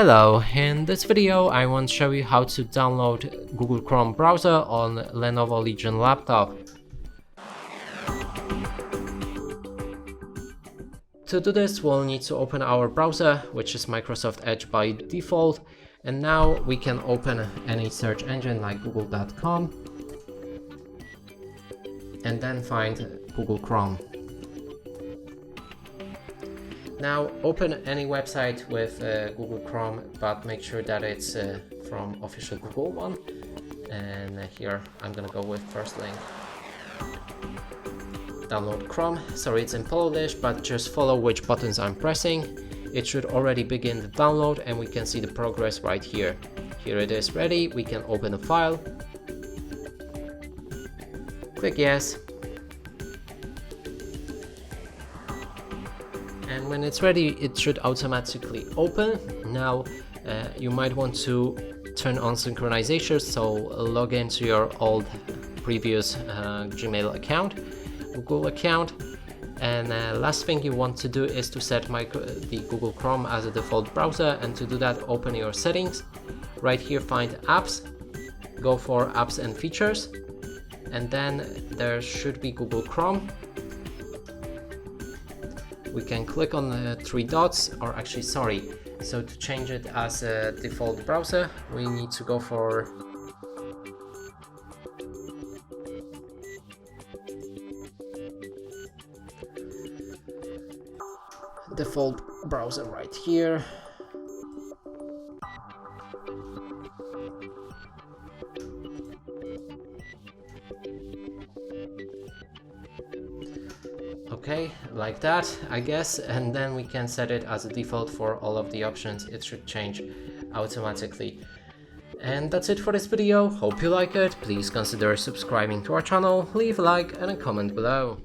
Hello, in this video I want to show you how to download Google Chrome browser on Lenovo Legion laptop. To do this, we'll need to open our browser, which is Microsoft Edge by default, and now we can open any search engine like google.com and then find Google Chrome. Now open any website with Google Chrome, but make sure that it's from official Google one. And here I'm gonna go with first link. Download Chrome. Sorry, it's in Polish, but just follow which buttons I'm pressing. It should already begin the download and we can see the progress right here. Here it is ready. We can open the file. Click yes. And when it's ready, it should automatically open. Now you might want to turn on synchronization, so log into your old previous Gmail account, Google account, and last thing you want to do is to set the Google Chrome as a default browser, and to do that open your settings. Right here find apps, go for apps and features, and then there should be Google Chrome. We can click on the three dots, or actually sorry, so to change it as a default browser we need to go for default browser right here. Okay, like that, I guess, and then we can set it as a default for all of the options. It should change automatically. And that's it for this video. Hope you like it. Please consider subscribing to our channel, leave a like and a comment below.